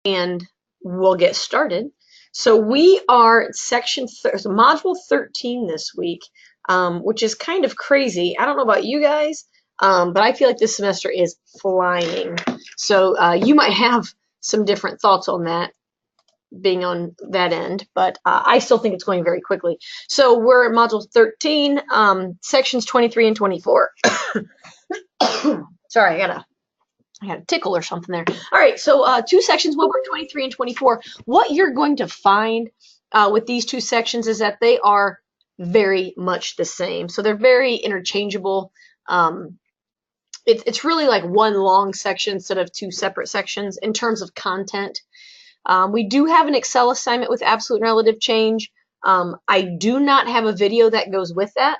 and we'll get started. So we are section module 13 this week, which is kind of crazy. I don't know about you guys, but I feel like this semester is flying. So you might have some different thoughts on that, being on that end, but I still think it's going very quickly. So we're at module 13, sections 23 and 24. Sorry, I had a tickle or something there. All right, so two sections, we'll work 23 and 24. What you're going to find with these two sections is that they are very much the same. So they're very interchangeable. It's really like one long section instead of two separate sections in terms of content. We do have an Excel assignment with absolute and relative change. I do not have a video that goes with that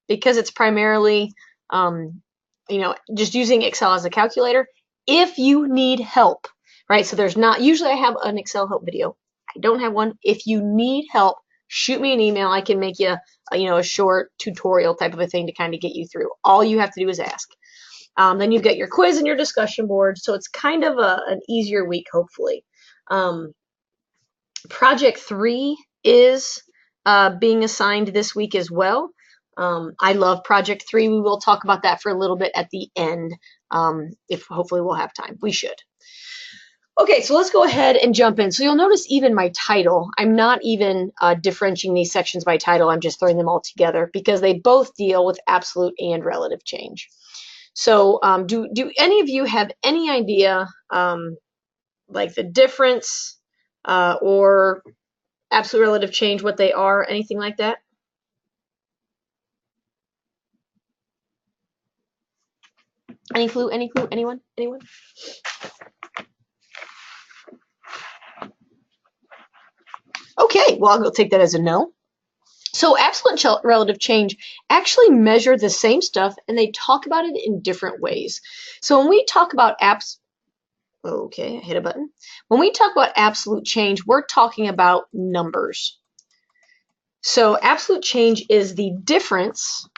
because it's primarily just using Excel as a calculator. If you need help, right? So there's not, usually I have an Excel help video. I don't have one. If you need help, shoot me an email. I can make you, a short tutorial type of a thing to kind of get you through. All you have to do is ask. Then you've got your quiz and your discussion board. So it's kind of an easier week, hopefully. Project 3 is being assigned this week as well. I love Project 3. We will talk about that for a little bit at the end, if hopefully we'll have time. We should. Okay, so let's go ahead and jump in. So you'll notice even my title, I'm not even differentiating these sections by title. I'm just throwing them all together because they both deal with absolute and relative change. So do any of you have any idea like the difference or absolute relative change, what they are, anything like that? Any clue? Any clue? Anyone? Anyone? Okay, well, I'll take that as a no. So absolute and relative change actually measure the same stuff, and they talk about it in different ways. So when we talk about okay, I hit a button. When we talk about absolute change, we're talking about numbers. So absolute change is the difference.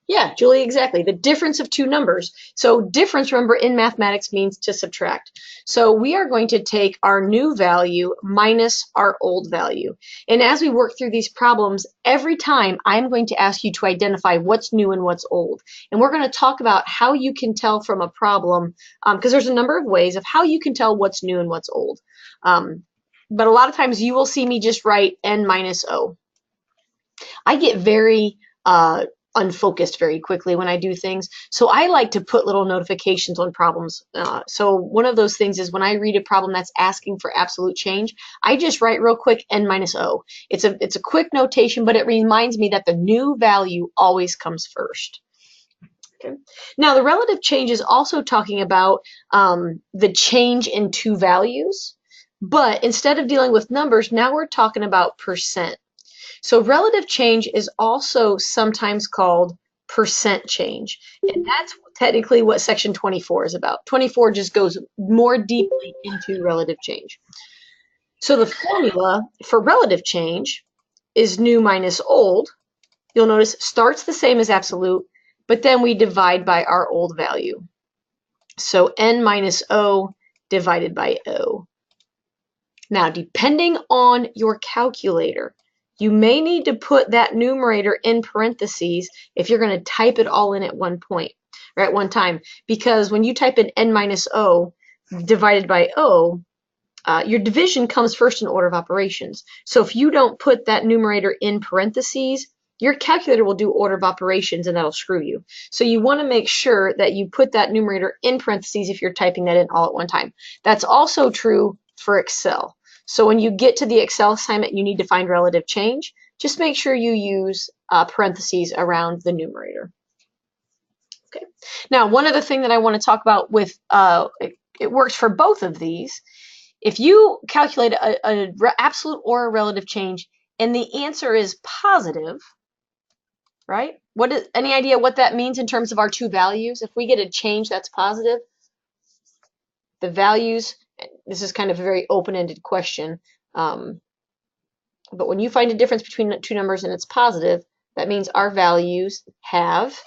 Yeah, Julie, exactly. The difference of two numbers. So difference, remember, in mathematics means to subtract. So we are going to take our new value minus our old value. And as we work through these problems, every time I'm going to ask you to identify what's new and what's old. And we're going to talk about how you can tell from a problem, because there's a number of ways of how you can tell what's new and what's old. But a lot of times you will see me just write n minus o. I get very unfocused very quickly when I do things. So I like to put little notifications on problems. So one of those things is when I read a problem that's asking for absolute change, I just write real quick n minus o. It's a quick notation, but it reminds me that the new value always comes first. Okay. Now the relative change is also talking about the change in two values, but instead of dealing with numbers, now we're talking about percent. So relative change is also sometimes called percent change. And that's technically what section 24 is about. 24 just goes more deeply into relative change. So the formula for relative change is new minus old. You'll notice starts the same as absolute, but then we divide by our old value. So n minus o divided by o. Now, depending on your calculator, you may need to put that numerator in parentheses if you're going to type it all in at one point, or at one time, because when you type in n minus o divided by o, your division comes first in order of operations. So if you don't put that numerator in parentheses, your calculator will do order of operations and that'll screw you. So you want to make sure that you put that numerator in parentheses if you're typing that in all at one time. That's also true for Excel. So when you get to the Excel assignment, you need to find relative change. Just make sure you use parentheses around the numerator. Okay. Now, one other thing that I want to talk about with, it works for both of these. If you calculate an absolute or a relative change and the answer is positive, right? Any idea what that means in terms of our two values? If we get a change that's positive, the values, this is kind of a very open-ended question, but when you find a difference between two numbers and it's positive, that means our values have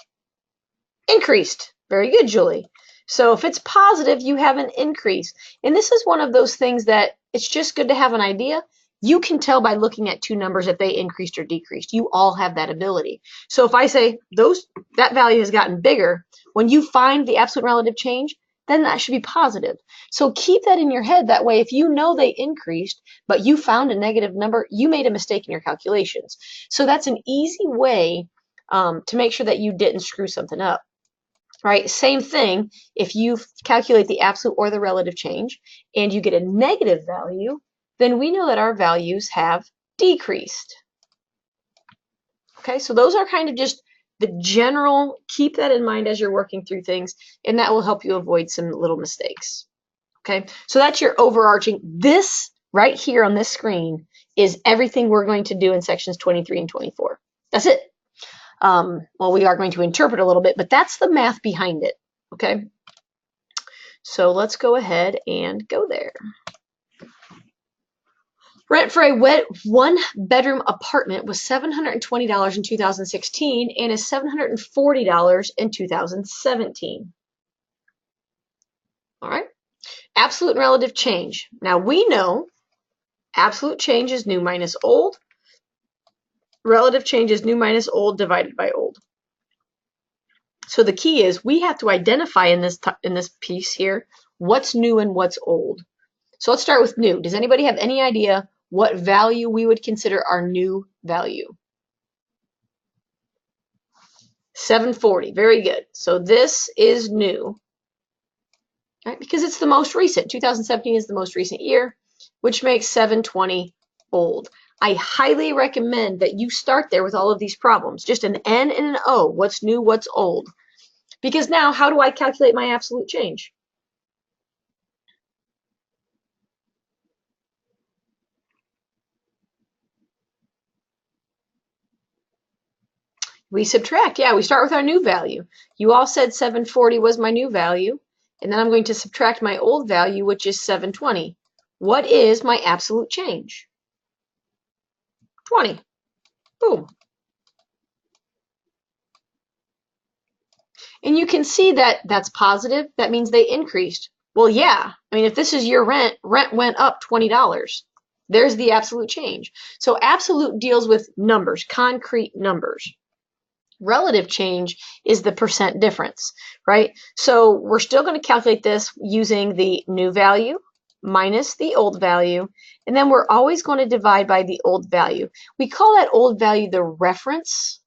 increased. Very good, Julie. So if it's positive, you have an increase. And this is one of those things that it's just good to have an idea. You can tell by looking at two numbers if they increased or decreased. You all have that ability. So if I say that value has gotten bigger, when you find the absolute relative change, then that should be positive. So keep that in your head. That way, if you know they increased, but you found a negative number, you made a mistake in your calculations. So that's an easy way to make sure that you didn't screw something up. Right? Same thing, if you calculate the absolute or the relative change and you get a negative value, then we know that our values have decreased. Okay, so those are kind of just the general, keep that in mind as you're working through things, and that will help you avoid some little mistakes. Okay, so that's your overarching. This right here on this screen is everything we're going to do in sections 23 and 24. That's it. Well, we are going to interpret a little bit, but that's the math behind it. Okay, so let's go ahead and go there. Rent for a one-bedroom apartment was $720 in 2016 and is $740 in 2017. All right. Absolute and relative change. Now we know absolute change is new minus old. Relative change is new minus old divided by old. So the key is we have to identify in this piece here what's new and what's old. So let's start with new. Does anybody have any idea what value we would consider our new value? 740. Very good. So this is new, right? Because it's the most recent. 2017 is the most recent year, which makes 720 old. I highly recommend that you start there with all of these problems. Just an N and an O. What's new, what's old? Because now, how do I calculate my absolute change? We subtract. Yeah, we start with our new value. You all said 740 was my new value, and then I'm going to subtract my old value, which is 720. What is my absolute change? 20. Boom. And you can see that that's positive. That means they increased. Well, yeah. I mean, if this is your rent, rent went up $20. There's the absolute change. So absolute deals with numbers, concrete numbers. Relative change is the percent difference, right? So we're still going to calculate this using the new value minus the old value, and then we're always going to divide by the old value. We call that old value the reference,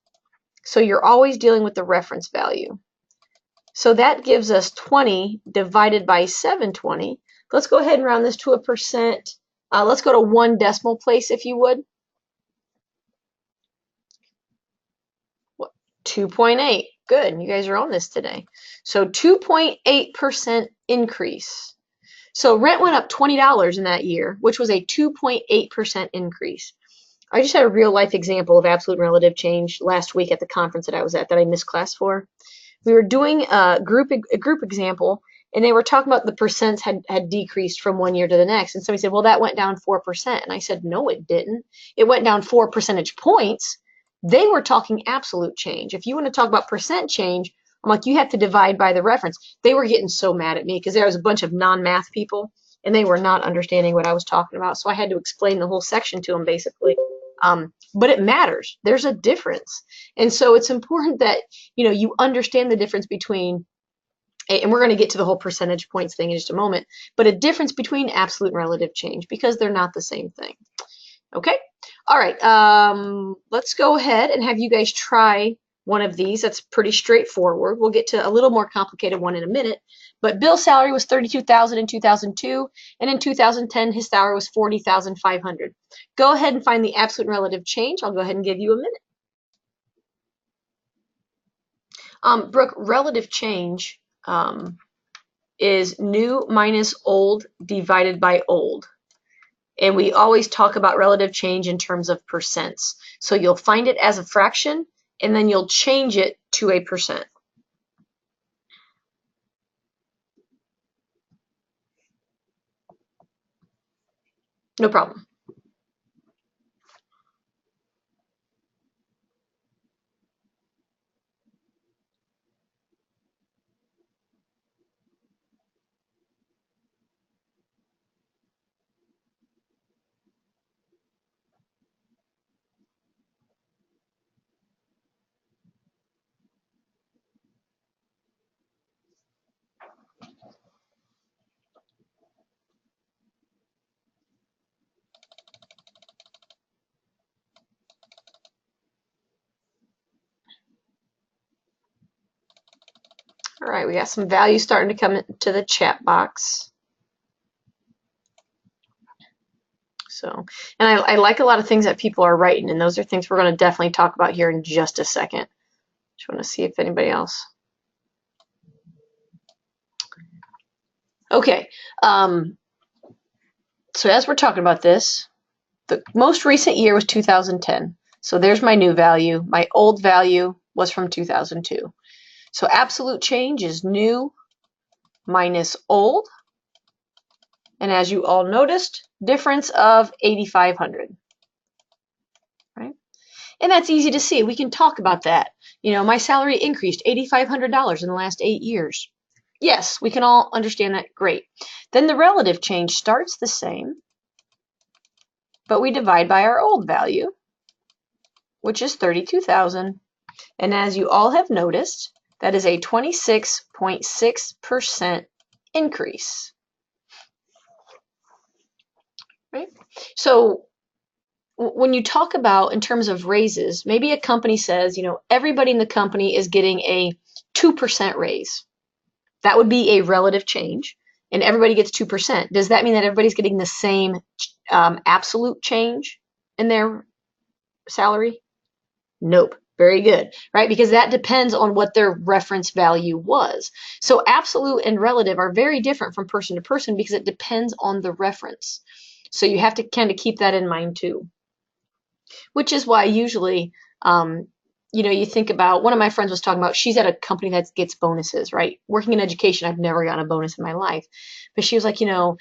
so you're always dealing with the reference value. So that gives us 20 divided by 720. Let's go ahead and round this to a percent. Let's go to one decimal place, if you would. 2.8. Good. You guys are on this today. So 2.8% increase. So rent went up $20 in that year, which was a 2.8% increase. I just had a real life example of absolute and relative change last week at the conference that I was at that I missed class for. We were doing a group example, and they were talking about the percents had decreased from one year to the next. And somebody said, well, that went down 4%. And I said, no, it didn't. It went down 4 percentage points. They were talking absolute change. If you want to talk about percent change, I'm like, you have to divide by the reference. They were getting so mad at me because there was a bunch of non-math people, and they were not understanding what I was talking about. So I had to explain the whole section to them, basically. But it matters. There's a difference. And so it's important that, you understand the difference between, and we're going to get to the whole percentage points thing in just a moment, but a difference between absolute and relative change, because they're not the same thing. Okay? All right. Let's go ahead and have you guys try one of these. That's pretty straightforward. We'll get to a little more complicated one in a minute. But Bill's salary was $32,000 in 2002, and in 2010 his salary was $40,500. Go ahead and find the absolute and relative change. I'll go ahead and give you a minute. Brooke, relative change is new minus old divided by old. And we always talk about relative change in terms of percents. So you'll find it as a fraction, and then you'll change it to a percent. No problem. All right, we got some values starting to come into the chat box. So, and I like a lot of things that people are writing, and those are things we're going to definitely talk about here in just a second. Just want to see if anybody else. Okay, so as we're talking about this, the most recent year was 2010. So there's my new value. My old value was from 2002. So absolute change is new minus old. And as you all noticed, difference of 8,500. Right? And that's easy to see. We can talk about that. You know, my salary increased $8,500 in the last 8 years. Yes, we can all understand that. Great. Then the relative change starts the same, but we divide by our old value, which is 32,000. And as you all have noticed, that is a 26.6% increase. Right? So when you talk about in terms of raises, maybe a company says, you know, everybody in the company is getting a 2% raise. That would be a relative change, and everybody gets 2%. Does that mean that everybody's getting the same absolute change in their salary? Nope. Very good, right? Because that depends on what their reference value was. So absolute and relative are very different from person to person because it depends on the reference. So you have to kind of keep that in mind too. Which is why usually, you know, you think about, one of my friends was talking about, she's at a company that gets bonuses, right? Working in education, I've never gotten a bonus in my life. But she was like, you know,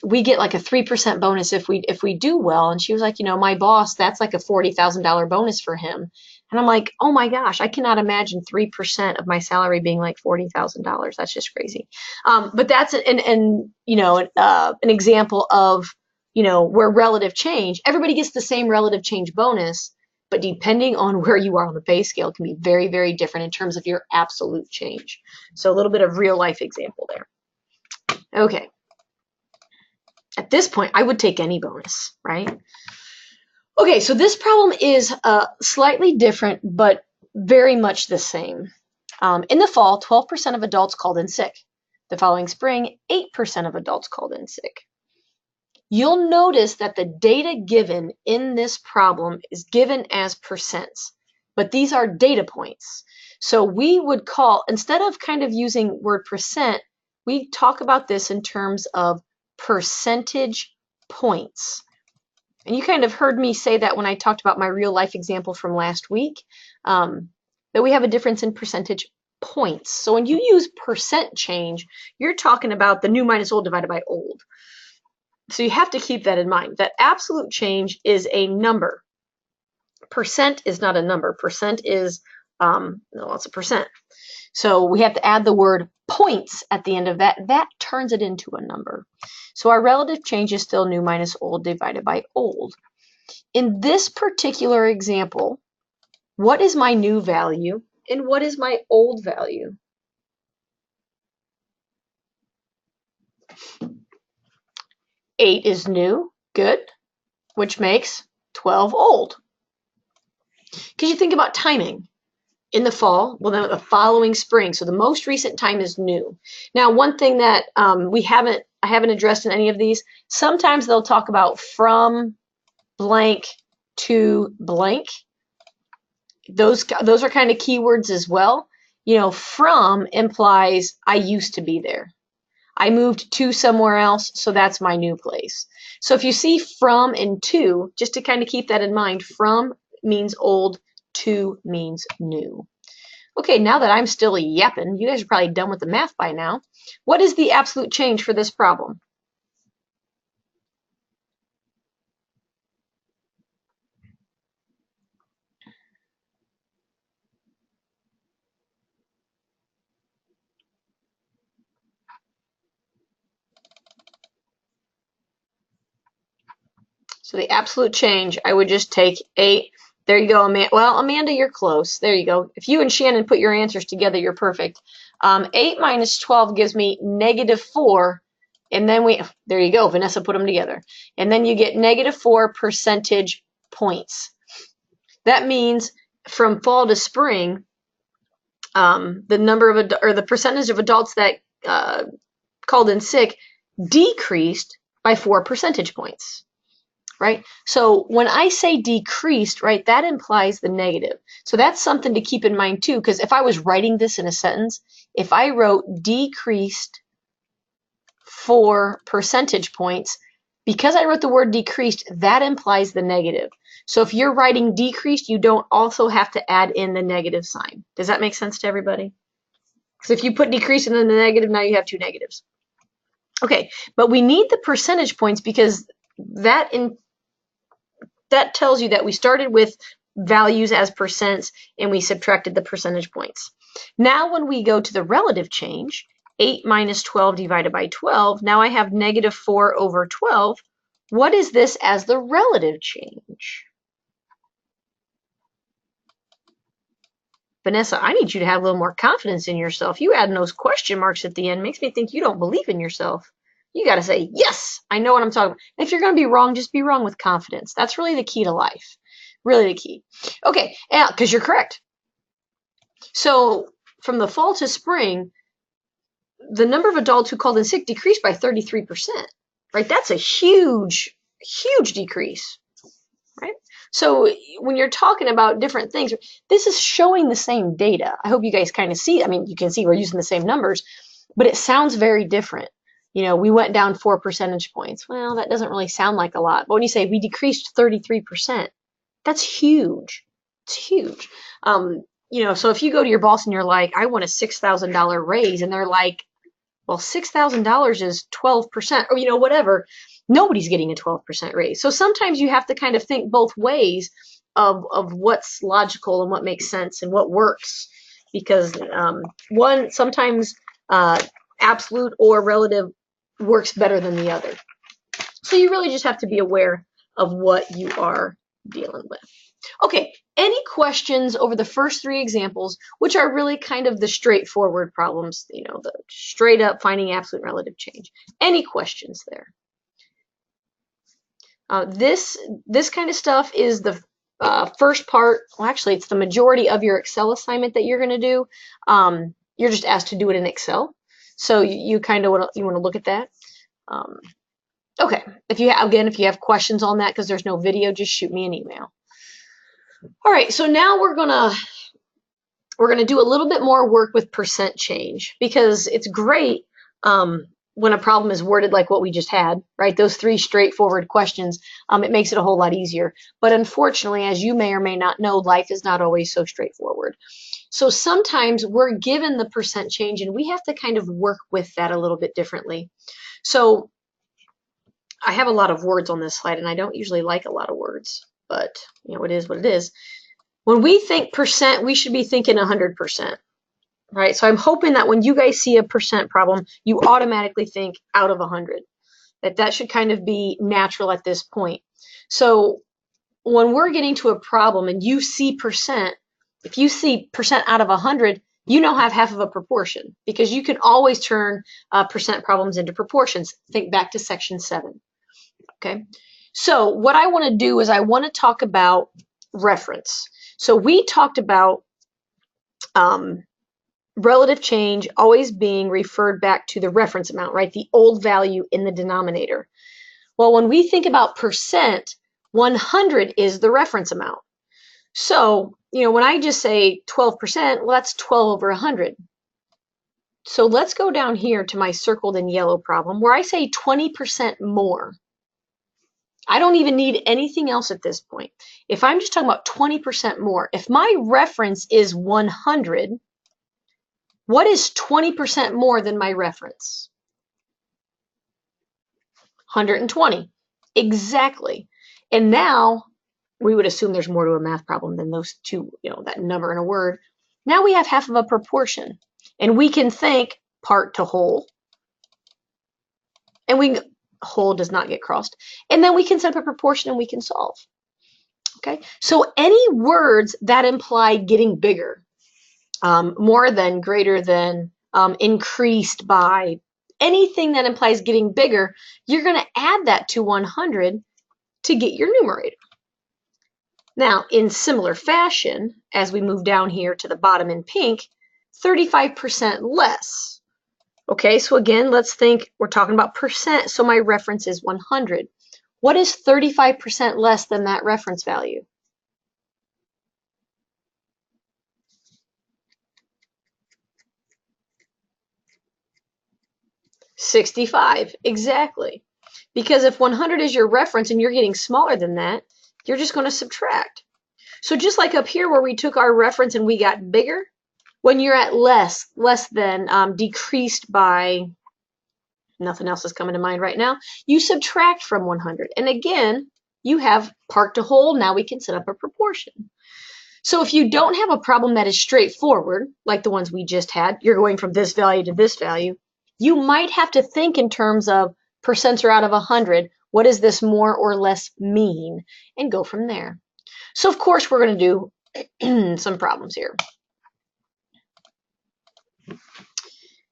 we get like a 3% bonus if we do well. And she was like, you know, my boss, that's like a $40,000 bonus for him. And I'm like, oh my gosh, I cannot imagine 3% of my salary being like $40,000. That's just crazy. But that's an you know, an example of, you know, where relative change, everybody gets the same relative change bonus, but depending on where you are on the pay scale, it can be very, very different in terms of your absolute change. So a little bit of real life example there. Okay. At this point, I would take any bonus, right? Okay, so this problem is slightly different, but very much the same. In the fall, 12% of adults called in sick. The following spring, 8% of adults called in sick. You'll notice that the data given in this problem is given as percents, but these are data points. So we would call, instead of kind of using word percent, we talk about this in terms of percentage points. And you kind of heard me say that when I talked about my real life example from last week, that we have a difference in percentage points. So when you use percent change, you're talking about the new minus old divided by old. So you have to keep that in mind, that absolute change is a number. Percent is not a number. Percent is, no, it's a percent. So we have to add the word points at the end of that. That turns it into a number. So our relative change is still new minus old divided by old. In this particular example, what is my new value and what is my old value? Eight is new, good, which makes 12 old. Because you think about timing. In the fall, well, then the following spring. So the most recent time is new. Now, one thing that I haven't addressed in any of these, sometimes they'll talk about from blank to blank. Those are kind of keywords as well. You know, from implies I used to be there. I moved to somewhere else, so that's my new place. So if you see from and to, just to kind of keep that in mind, from means old, to means new. Okay, now that I'm still yapping, you guys are probably done with the math by now. What is the absolute change for this problem? So the absolute change, I would just take 8. There you go, Amanda. Well, Amanda, you're close. There you go. If you and Shannon put your answers together, you're perfect. 8 minus 12 gives me -4. And then there you go. Vanessa put them together. And then you get -4 percentage points. That means from fall to spring, the number of or the percentage of adults that called in sick decreased by 4 percentage points, right? So when I say decreased, right, that implies the negative. So that's something to keep in mind too, because if I was writing this in a sentence, if I wrote decreased 4 percentage points, because I wrote the word decreased, that implies the negative. So if you're writing decreased, you don't also have to add in the negative sign. Does that make sense to everybody? Because if you put decreased and then the negative, now you have 2 negatives. Okay, but we need the percentage points because that tells you that we started with values as percents and we subtracted the percentage points. Now when we go to the relative change, 8 minus 12 divided by 12, now I have negative 4 over 12. What is this as the relative change? Vanessa, I need you to have a little more confidence in yourself. You adding those question marks at the end makes me think you don't believe in yourself. You got to say, yes, I know what I'm talking about. And if you're going to be wrong, just be wrong with confidence. That's really the key to life. Really the key. Okay, because you're correct. So from the fall to spring, the number of adults who called in sick decreased by 33%, right? That's a huge, huge decrease, right? So when you're talking about different things, this is showing the same data. I hope you guys kind of see. I mean, you can see we're using the same numbers, but it sounds very different. You know, we went down 4 percentage points. Well, that doesn't really sound like a lot. But when you say we decreased 33%, that's huge. It's huge. You know, so if you go to your boss and you're like, I want a $6,000 raise, and they're like, well, $6,000 is 12%, or, you know, whatever. Nobody's getting a 12% raise. So sometimes you have to kind of think both ways of what's logical and what makes sense and what works. Because sometimes absolute or relative works better than the other. So you really just have to be aware of what you are dealing with. Okay, any questions over the first 3 examples, which are really kind of the straightforward problems, you know, the straight up finding absolute relative change. Any questions there? This kind of stuff is the first part. Well, actually, it's the majority of your Excel assignment that you're going to do. You're just asked to do it in Excel, so you kind of want to look at that. Okay, if you have questions on that because there's no video, just shoot me an email. All right, so now we're gonna do a little bit more work with percent change, because it's great when a problem is worded like what we just had, right? Those 3 straightforward questions, it makes it a whole lot easier. But unfortunately, as you may or may not know, life is not always so straightforward. So sometimes we're given the percent change and we have to kind of work with that a little bit differently. So I have a lot of words on this slide, and I don't usually like a lot of words, but you know, it is what it is. When we think percent, we should be thinking 100%, right? So I'm hoping that when you guys see a percent problem, you automatically think out of 100. That should kind of be natural at this point. So when we're getting to a problem and you see percent, if you see percent out of 100, you now have half of a proportion, because you can always turn percent problems into proportions. Think back to section 7. Okay, so what I want to do is I want to talk about reference. So we talked about relative change always being referred back to the reference amount, right? The old value in the denominator. Well, when we think about percent, 100 is the reference amount. So, you know, when I just say 12%, well, that's 12 over 100. So let's go down here to my circled in yellow problem where I say 20% more. I don't even need anything else at this point. If I'm just talking about 20% more, if my reference is 100, what is 20% more than my reference? 120. Exactly. And now we would assume there's more to a math problem than those 2, you know, that number and a word. Now we have half of a proportion, and we can think part to whole. And whole does not get crossed. And then we can set up a proportion and we can solve. Okay, so any words that imply getting bigger, more than, greater than, increased by, anything that implies getting bigger, you're going to add that to 100 to get your numerator. Now, in similar fashion, as we move down here to the bottom in pink, 35% less. Okay, so again, let's think we're talking about percent, so my reference is 100. What is 35% less than that reference value? 65, exactly. Because if 100 is your reference and you're getting smaller than that, you're just going to subtract. So just like up here where we took our reference and we got bigger, when you're at less than decreased by, nothing else is coming to mind right now, you subtract from 100. And again, you have part to whole. Now we can set up a proportion. So if you don't have a problem that is straightforward, like the ones we just had, you're going from this value to this value, you might have to think in terms of percents are out of 100. What does this more or less mean? And go from there. So of course we're going to do some problems here.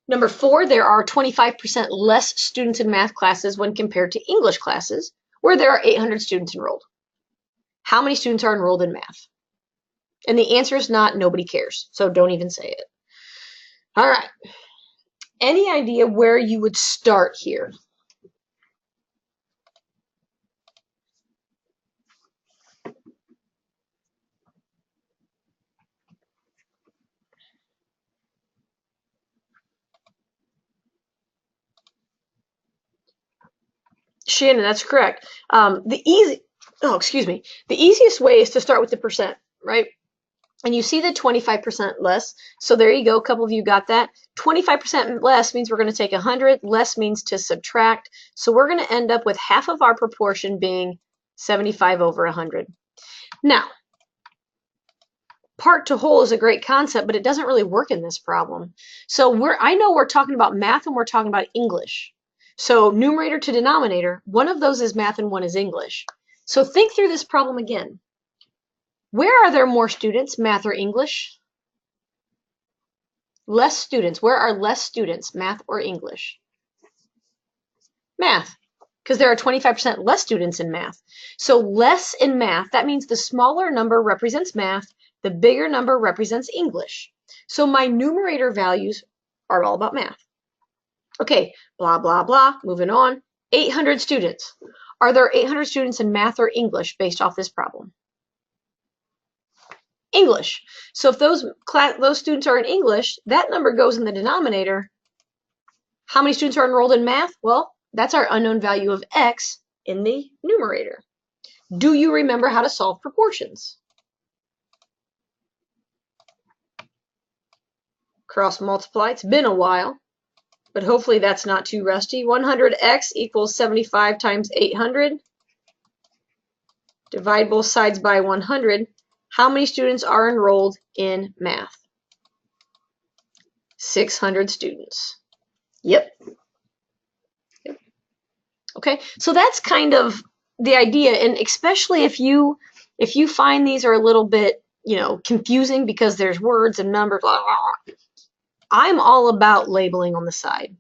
Number 4, there are 25% less students in math classes when compared to English classes, where there are 800 students enrolled. How many students are enrolled in math? And the answer is not nobody cares, so don't even say it. All right. Any idea where you would start here? Shannon, that's correct. The easiest way is to start with the percent, right? And you see the 25% less. So there you go. A couple of you got that. 25% less means we're going to take 100. Less means to subtract. So we're going to end up with half of our proportion being 75 over 100. Now, part to whole is a great concept, but it doesn't really work in this problem. So I know we're talking about math and we're talking about English. So numerator to denominator, one of those is math and one is English. So think through this problem again. Where are there more students, math or English? Less students. Where are less students, math or English? Math, because there are 25% less students in math. So less in math, that means the smaller number represents math, the bigger number represents English. So my numerator values are all about math. Okay, blah, blah, blah, moving on. 800 students. Are there 800 students in math or English based off this problem? English. So if those students are in English, that number goes in the denominator. How many students are enrolled in math? Well, that's our unknown value of x in the numerator. Do you remember how to solve proportions? Cross multiply. It's been a while, but hopefully that's not too rusty. 100x equals 75 times 800. Divide both sides by 100. How many students are enrolled in math? 600 students. Yep. Okay, so that's kind of the idea, and especially if you find these are a little bit, confusing because there's words and numbers, blah, blah, blah, I'm all about labeling on the side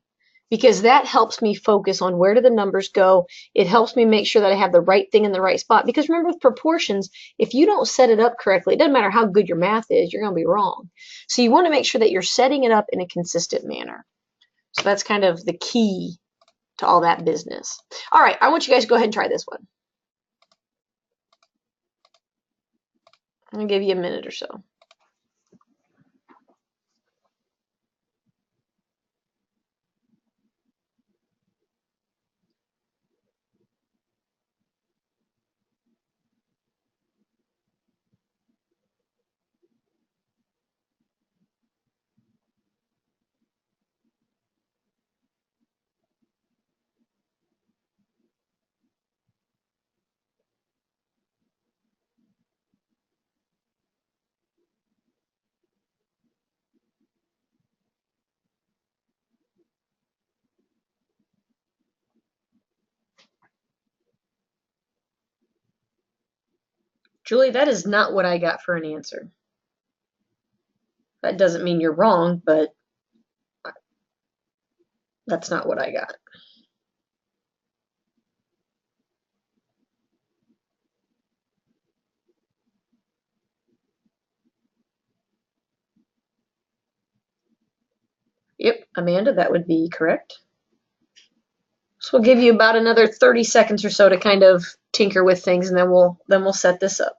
because that helps me focus on where do the numbers go. It helps me make sure that I have the right thing in the right spot, because remember with proportions, if you don't set it up correctly, it doesn't matter how good your math is, you're going to be wrong. So you want to make sure that you're setting it up in a consistent manner. So that's kind of the key to all that business. All right, I want you guys to go ahead and try this one. I'm going to give you a minute or so. Julie, that is not what I got for an answer. That doesn't mean you're wrong, but that's not what I got. Yep, Amanda, that would be correct. So we'll give you about another 30 seconds or so to kind of tinker with things, and then we'll set this up.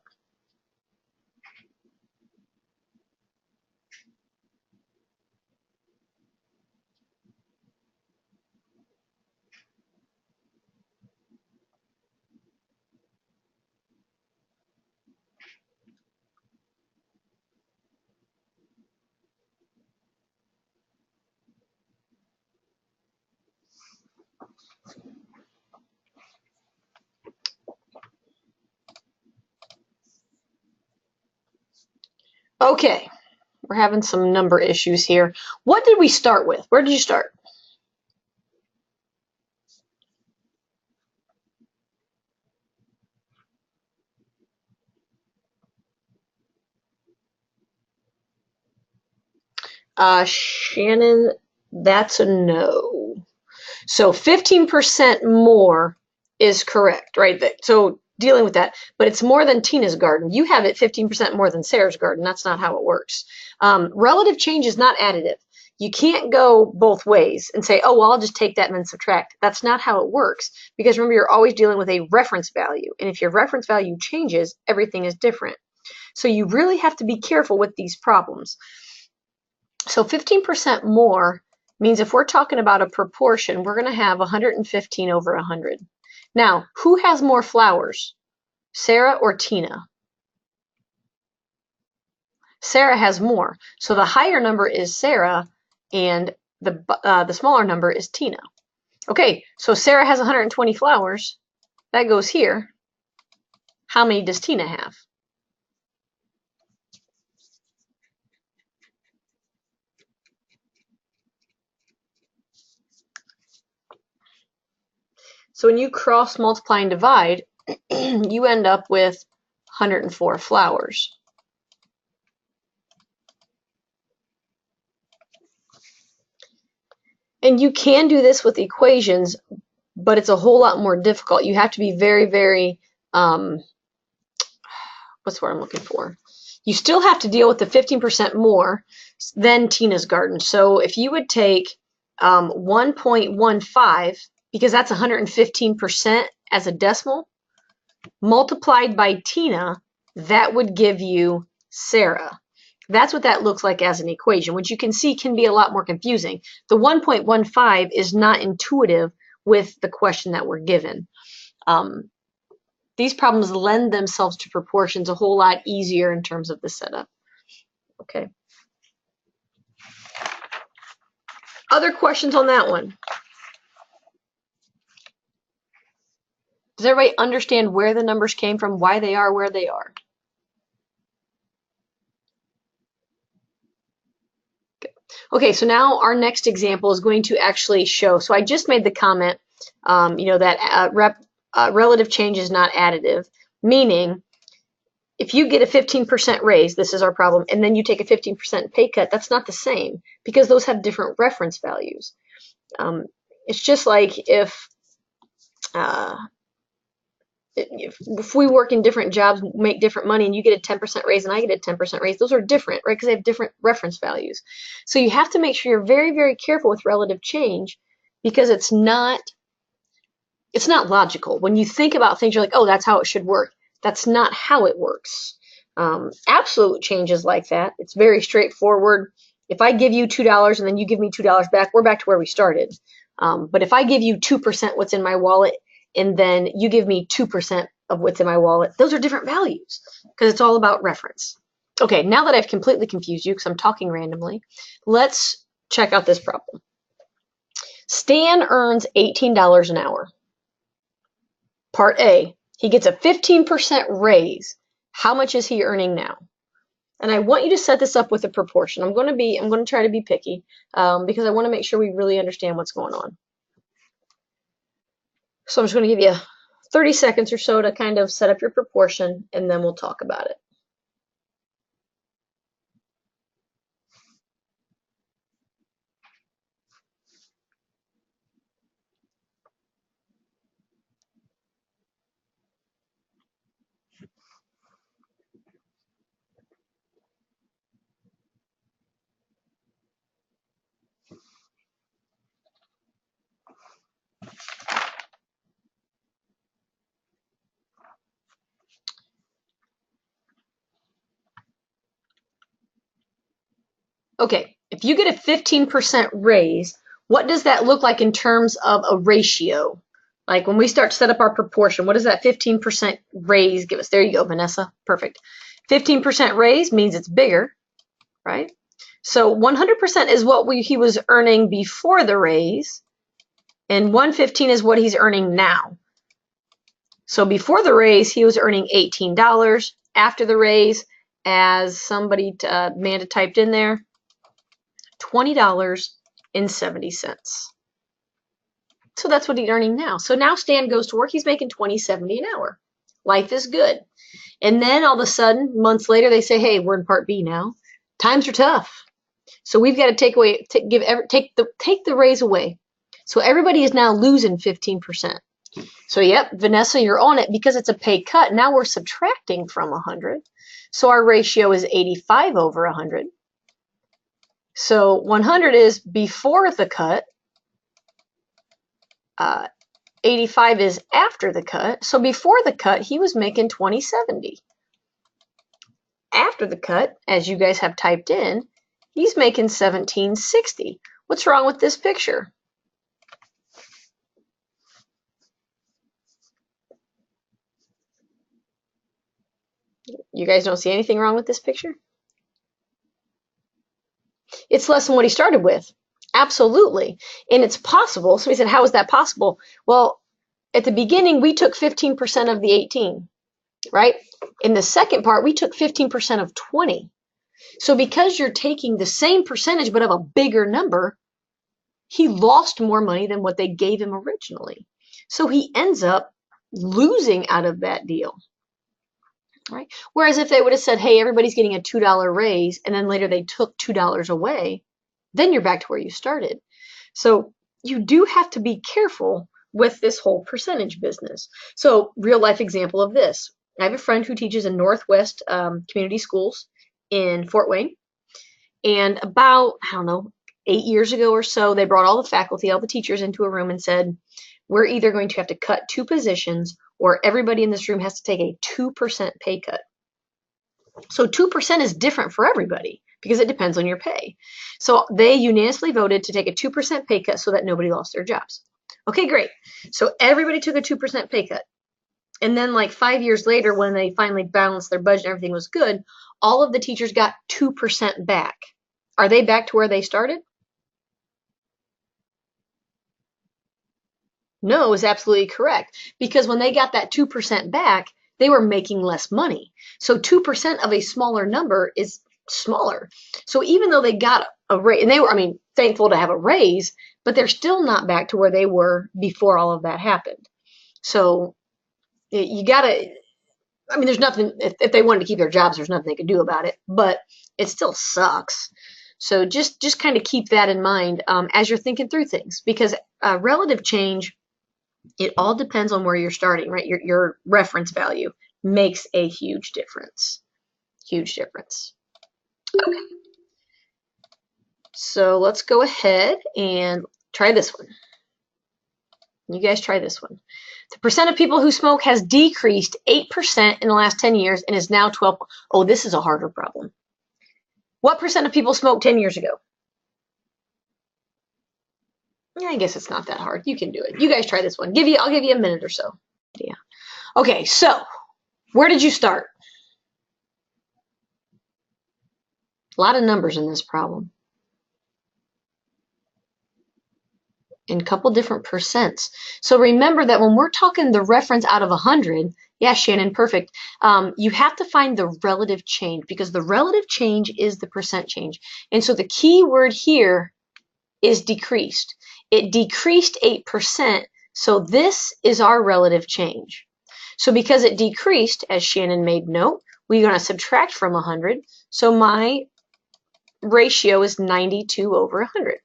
Okay, we're having some number issues here. What did we start with? Where did you start? Shannon, that's a no. So 15% more is correct, right? So dealing with that, but it's more than Tina's garden. You have it 15% more than Sarah's garden. That's not how it works. Relative change is not additive. You can't go both ways and say, oh, well, I'll just take that and then subtract. That's not how it works, because remember, you're always dealing with a reference value. And if your reference value changes, everything is different. So you really have to be careful with these problems. So 15% more means if we're talking about a proportion, we're going to have 115 over 100. Now, who has more flowers, Sarah or Tina? Sarah has more. So the higher number is Sarah, and the smaller number is Tina. Okay, so Sarah has 120 flowers. That goes here. How many does Tina have? So when you cross multiply and divide, you end up with 104 flowers. And you can do this with equations, but it's a whole lot more difficult. You have to be very, very, what's what I'm looking for? You still have to deal with the 15% more than Tina's garden. So if you would take 1.15, because that's 115% as a decimal, multiplied by Tina, that would give you Sarah. That's what that looks like as an equation, which you can see can be a lot more confusing. The 1.15 is not intuitive with the question that we're given. These problems lend themselves to proportions a whole lot easier in terms of the setup. Okay. Other questions on that one? Does everybody understand where the numbers came from, why they are where they are? Okay, so now our next example is going to actually show. So I just made the comment, that relative change is not additive, meaning if you get a 15% raise, this is our problem, and then you take a 15% pay cut, that's not the same because those have different reference values. It's just like if we work in different jobs, make different money, and you get a 10% raise and I get a 10% raise, those are different, right? Because they have different reference values. So you have to make sure you're very, very careful with relative change because it's not logical. When you think about things, you're like, oh, that's how it should work. That's not how it works. Absolute change is like that. It's very straightforward. If I give you $2 and then you give me $2 back, we're back to where we started. But if I give you 2% what's in my wallet and then you give me 2% of what's in my wallet, those are different values because it's all about reference. Okay, now that I've completely confused you because I'm talking randomly, let's check out this problem. Stan earns $18 an hour. Part A, he gets a 15% raise. How much is he earning now? And I want you to set this up with a proportion. I'm going to try to be picky because I want to make sure we really understand what's going on. So I'm just going to give you 30 seconds or so to kind of set up your proportion, and then we'll talk about it. Okay, if you get a 15% raise, what does that look like in terms of a ratio? Like when we start to set up our proportion, what does that 15% raise give us? There you go, Vanessa. Perfect. 15% raise means it's bigger, right? So 100% is what he was earning before the raise, and 115 is what he's earning now. So before the raise, he was earning $18. After the raise, as somebody, Amanda typed in there, $20.70. So that's what he's earning now. So now Stan goes to work. He's making $20.70 an hour. Life is good. And then all of a sudden, months later, they say, hey, we're in Part B now. Times are tough. So we've got to take the raise away. So everybody is now losing 15%. So yep, Vanessa, you're on it because it's a pay cut. Now we're subtracting from 100. So our ratio is 85 over 100. So 100 is before the cut. 85 is after the cut. So before the cut, he was making $20.70. After the cut, as you guys have typed in, he's making $17.60. What's wrong with this picture? You guys don't see anything wrong with this picture? It's less than what he started with. Absolutely. And it's possible. Somebody said, how is that possible? Well, at the beginning, we took 15% of the 18, right? In the second part, we took 15% of 20. So because you're taking the same percentage but of a bigger number, he lost more money than what they gave him originally. So he ends up losing out of that deal. Right? Whereas if they would have said, hey, everybody's getting a $2 raise, and then later they took $2 away, then you're back to where you started. So you do have to be careful with this whole percentage business. So real life example of this. I have a friend who teaches in Northwest Community Schools in Fort Wayne. And about, I don't know, 8 years ago or so, they brought all the faculty, all the teachers into a room and said, we're either going to have to cut 2 positions or everybody in this room has to take a 2% pay cut. So 2% is different for everybody because it depends on your pay. So they unanimously voted to take a 2% pay cut so that nobody lost their jobs. Okay, great. So everybody took a 2% pay cut. And then like 5 years later, when they finally balanced their budget and everything was good, all of the teachers got 2% back. Are they back to where they started? No, is absolutely correct. Because when they got that 2% back, they were making less money. So 2% of a smaller number is smaller. So even though they got a raise, and they were, thankful to have a raise, but they're still not back to where they were before all of that happened. So you gotta, there's nothing, if they wanted to keep their jobs, there's nothing they could do about it, but it still sucks. So just kind of keep that in mind as you're thinking through things, because relative change, it all depends on where you're starting, right? Your reference value makes a huge difference. Huge difference. Okay. So let's go ahead and try this one. You guys try this one. The percent of people who smoke has decreased 8% in the last 10 years and is now 12. Oh, this is a harder problem. What percent of people smoked 10 years ago? I guess it's not that hard. You can do it. You guys try this one. I'll give you a minute or so. Yeah. Okay, so where did you start? A lot of numbers in this problem. And a couple different percents. So remember that when we're talking the reference out of 100, yeah, Shannon, perfect. You have to find the relative change because the relative change is the percent change. And so the key word here is decreased. It decreased 8%, so this is our relative change. So because it decreased, as Shannon made note, we're going to subtract from 100. So my ratio is 92 over 100.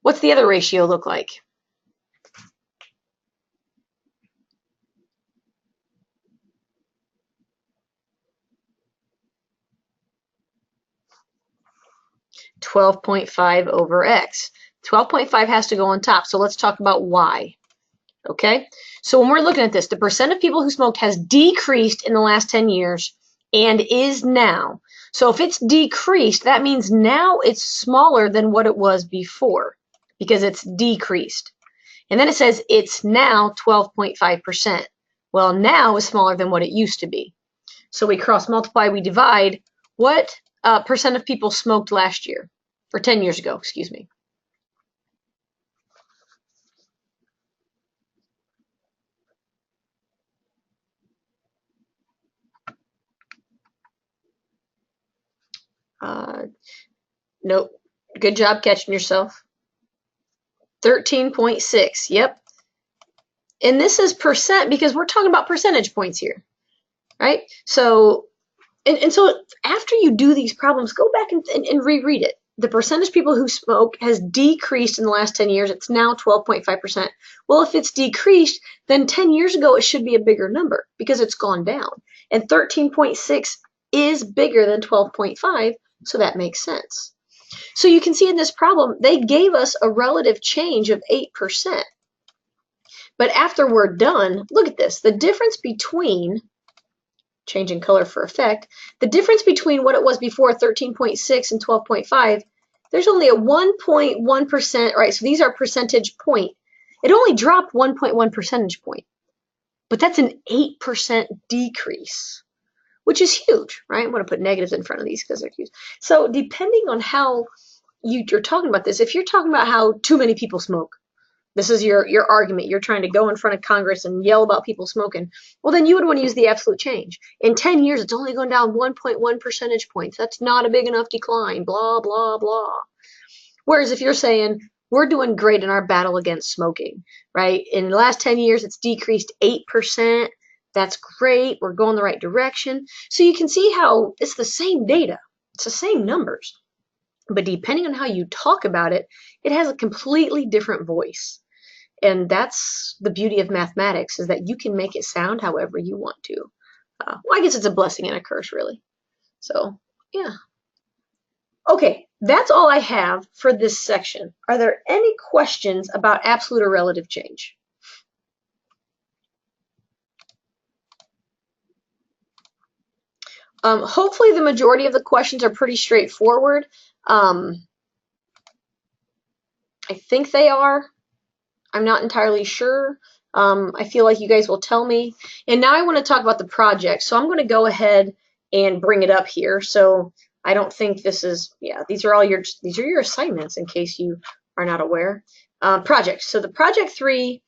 What's the other ratio look like? (12.5 over x). 12.5 has to go on top, so let's talk about y. Okay, so when we're looking at this, the percent of people who smoked has decreased in the last 10 years and is now. So if it's decreased, that means now it's smaller than what it was before because it's decreased. And then it says it's now 12.5%. Well, now is smaller than what it used to be. So we cross multiply, we divide. What percent of people smoked last year? Or 10 years ago, excuse me. Nope. Good job catching yourself. 13.6. Yep. And this is percent because we're talking about percentage points here, right? So, and so after you do these problems, go back and reread it. The percentage of people who smoke has decreased in the last 10 years. It's now 12.5%. Well, if it's decreased, then 10 years ago it should be a bigger number because it's gone down. And 13.6 is bigger than 12.5, so that makes sense. So you can see in this problem, they gave us a relative change of 8%. But after we're done, look at this. The difference between, changing color for effect, the difference between what it was before 13.6 and 12.5, there's only a 1.1%, right? So these are percentage point. It only dropped 1.1 percentage point. But that's an 8% decrease, which is huge, right? I'm going to put negatives in front of these because they're huge. So depending on how you're talking about this, if you're talking about how too many people smoke, this is your argument. You're trying to go in front of Congress and yell about people smoking. Well, then you would want to use the absolute change. In 10 years, it's only gone down 1.1 percentage points. That's not a big enough decline, blah, blah, blah. Whereas if you're saying, we're doing great in our battle against smoking, right? In the last 10 years, it's decreased 8%. That's great. We're going the right direction. So you can see how it's the same data. It's the same numbers. But depending on how you talk about it, it has a completely different voice. And that's the beauty of mathematics, is that you can make it sound however you want to. Well, I guess it's a blessing and a curse, really. So, yeah. Okay, that's all I have for this section. Are there any questions about absolute or relative change? Hopefully the majority of the questions are pretty straightforward. I think they are. I'm not entirely sure. I feel like you guys will tell me. And now I want to talk about the project. So I'm going to go ahead and bring it up here. So I don't think this is, yeah, these are your assignments in case you are not aware. Project. So the project 3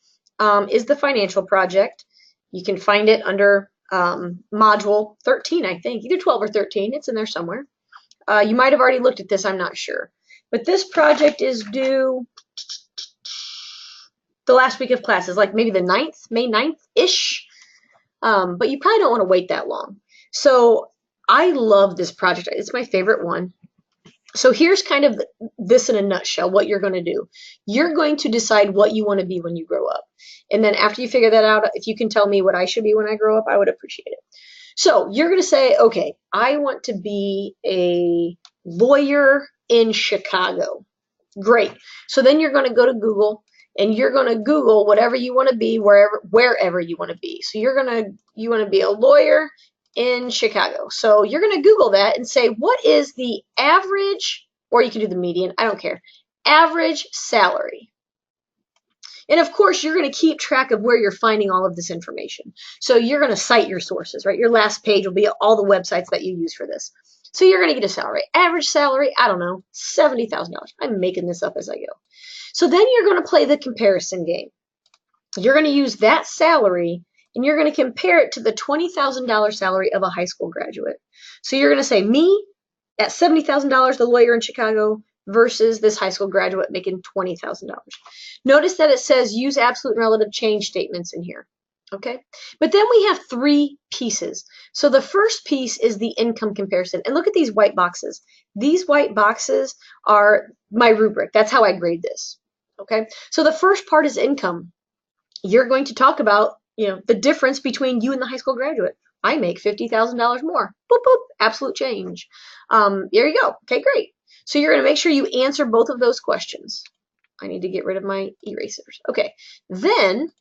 is the financial project. You can find it under module 13, I think, either 12 or 13. It's in there somewhere. You might have already looked at this, I'm not sure. But this project is due the last week of classes, like maybe the 9th, May 9th-ish. But you probably don't want to wait that long. So I love this project. It's my favorite one. So here's kind of this in a nutshell, what you're going to do. You're going to decide what you want to be when you grow up. And then after you figure that out, if you can tell me what I should be when I grow up, I would appreciate it. So you're going to say, okay, I want to be a lawyer in Chicago. Great. So then you're going to go to Google and you're going to Google whatever you want to be wherever you want to be. So you want to be a lawyer in Chicago. So you're going to Google that and say, what is the average, or you can do the median, I don't care, average salary. And of course, you're going to keep track of where you're finding all of this information. So you're going to cite your sources, right? Your last page will be all the websites that you use for this. So you're going to get a salary. Average salary, I don't know, $70,000. I'm making this up as I go. So then you're going to play the comparison game. You're going to use that salary and you're going to compare it to the $20,000 salary of a high school graduate. So you're going to say, me at $70,000, the lawyer in Chicago, versus this high school graduate making $20,000. Notice that it says use absolute and relative change statements in here. Okay, but then we have 3 pieces. So the first piece is the income comparison. And look at these white boxes. These white boxes are my rubric. That's how I grade this. Okay, so the first part is income. You're going to talk about, the difference between you and the high school graduate. I make $50,000 more. Boop, boop, absolute change. There you go. Okay, great. So you're going to make sure you answer both of those questions. I need to get rid of my erasers. Okay, then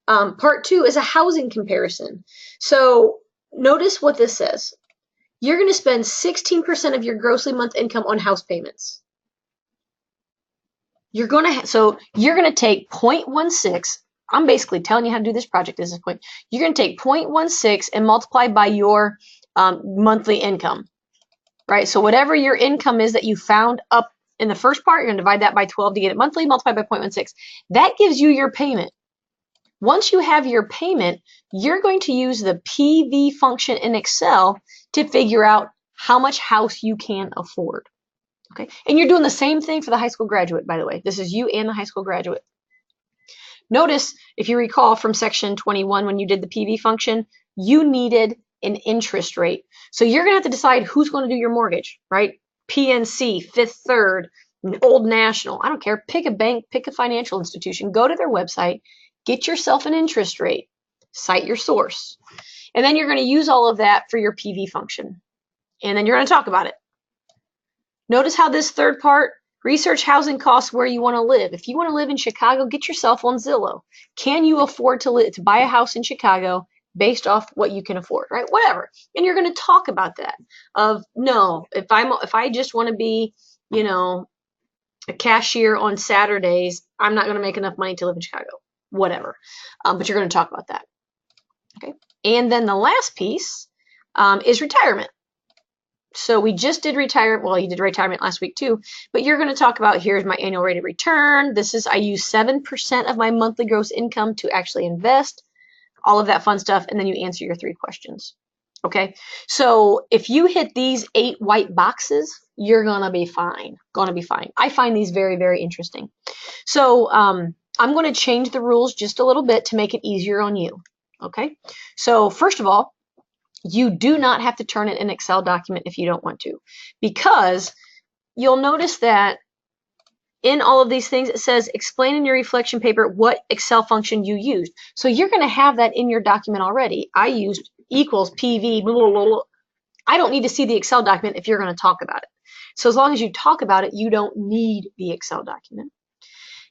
part 2 is a housing comparison. So notice what this says. you're going to spend 16% of your grossly month income on house payments. You're going to take 0.16. I'm basically telling you how to do this project at this point. You're going to take 0.16 and multiply by your monthly income, right? So whatever your income is that you found up in the first part, you're going to divide that by 12 to get it monthly, multiply by 0.16. That gives you your payment. Once you have your payment, you're going to use the PV function in Excel to figure out how much house you can afford. Okay, and you're doing the same thing for the high school graduate, by the way. This is you and the high school graduate. Notice, if you recall from section 21, when you did the PV function, you needed an interest rate. So you're going to have to decide who's going to do your mortgage, right? PNC, Fifth Third, Old National. I don't care. Pick a bank, pick a financial institution. Go to their website, get yourself an interest rate, cite your source. And then you're going to use all of that for your PV function. And then you're going to talk about it. Notice how this third part, research housing costs where you want to live. If you want to live in Chicago, get yourself on Zillow. Can you afford to buy a house in Chicago based off what you can afford, right? Whatever. And you're going to talk about that. No, if I just want to be, a cashier on Saturdays, I'm not going to make enough money to live in Chicago. Whatever. But you're going to talk about that. Okay. And then the last piece is retirement. So we just did retirement. Well, you did retirement last week too, but you're going to talk about, here's my annual rate of return. I use 7% of my monthly gross income to actually invest, all of that fun stuff. And then you answer your 3 questions. Okay. So if you hit these 8 white boxes, you're going to be fine. I find these very, very interesting. So, I'm going to change the rules just a little bit to make it easier on you. Okay. So first of all, you do not have to turn it in an Excel document if you don't want to, because you'll notice that in all of these things, it says explain in your reflection paper what Excel function you used. So you're going to have that in your document already. I used equals PV, blah, blah, blah, blah. I don't need to see the Excel document if you're going to talk about it. So as long as you talk about it, you don't need the Excel document.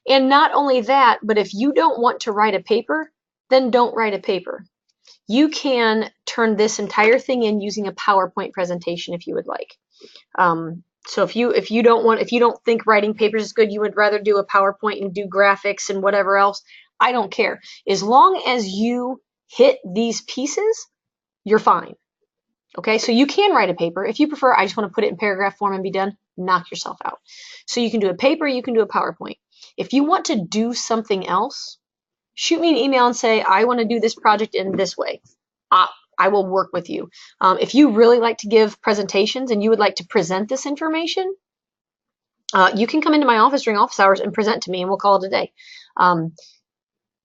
And not only that, but if you don't want to write a paper, then don't write a paper. You can turn this entire thing in using a PowerPoint presentation if you would like. So if you don't think writing papers is good, you would rather do a PowerPoint and do graphics and whatever else, I don't care. As long as you hit these pieces, you're fine. Okay, so you can write a paper. If you prefer, I just want to put it in paragraph form and be done, knock yourself out. So you can do a paper, you can do a PowerPoint. If you want to do something else, shoot me an email and say, I want to do this project in this way. I will work with you. If you really like to give presentations and you would like to present this information, you can come into my office during office hours and present to me, and we'll call it a day.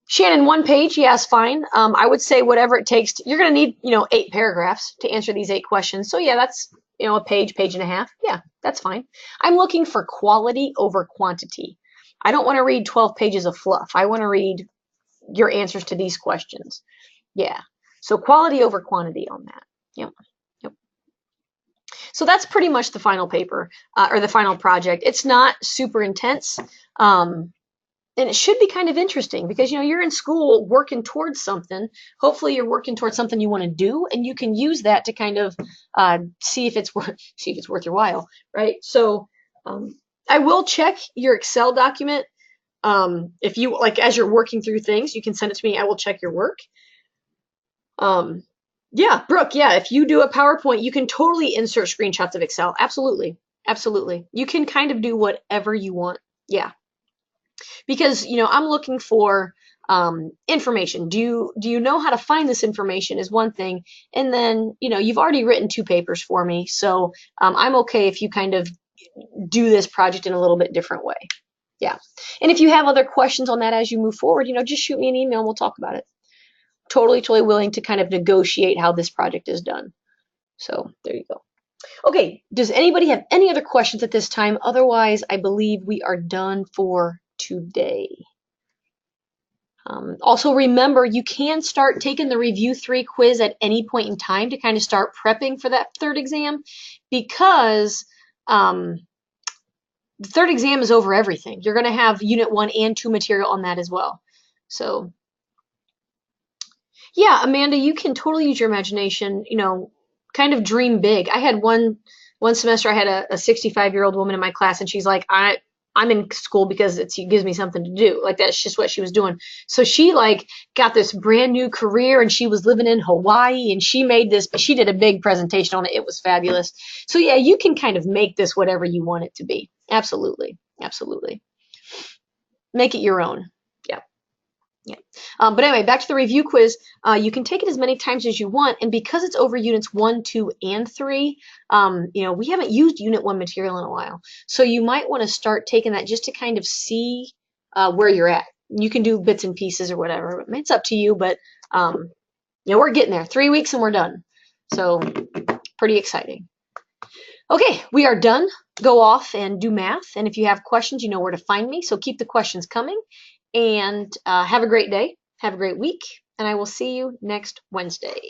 Shannon, 1 page, yes, fine. I would say whatever it takes. You're going to need, 8 paragraphs to answer these 8 questions. So yeah, that's, a page, page and a half. Yeah, that's fine. I'm looking for quality over quantity. I don't want to read 12 pages of fluff. I want to read your answers to these questions. Yeah. So quality over quantity on that. Yep. So that's pretty much the final paper or the final project. It's not super intense. And it should be kind of interesting because, you're in school working towards something. Hopefully you're working towards something you want to do, and you can use that to kind of see if it's worth your while, right? So I will check your Excel document. If you as you're working through things, you can send it to me. I will check your work. Yeah, Brooke, yeah, if you do a PowerPoint, you can totally insert screenshots of Excel. Absolutely. You can kind of do whatever you want. Yeah. Because, I'm looking for information. Do you know how to find this information is one thing. And then, you've already written 2 papers for me. So I'm okay if you kind of do this project in a little bit different way. Yeah. And if you have other questions on that as you move forward, just shoot me an email and we'll talk about it. Totally willing to kind of negotiate how this project is done. So there you go. Okay, does anybody have any other questions at this time? Otherwise, I believe we are done for today. Also, remember, you can start taking the Review 3 quiz at any point in time to kind of start prepping for that 3rd exam, because the 3rd exam is over everything. You're going to have Unit 1 and 2 material on that as well. So yeah, Amanda, you can totally use your imagination. kind of dream big. I had one semester I had a 65-year-old woman in my class, and she's like, I'm in school because it gives me something to do. Like that's just what she was doing. So she like got this brand new career, and she was living in Hawaii, and she did a big presentation on it. It was fabulous. So yeah, you can kind of make this whatever you want it to be. Absolutely. Absolutely. Make it your own. Yeah. Yeah. But anyway, back to the review quiz. You can take it as many times as you want, and because it's over units 1, 2, and 3, we haven't used unit 1 material in a while. So you might want to start taking that just to kind of see where you're at. You can do bits and pieces or whatever. It's up to you, but we're getting there. 3 weeks and we're done. So pretty exciting. Okay, we are done. Go off and do math. And if you have questions, you know where to find me. So keep the questions coming. And have a great day. Have a great week. And I will see you next Wednesday.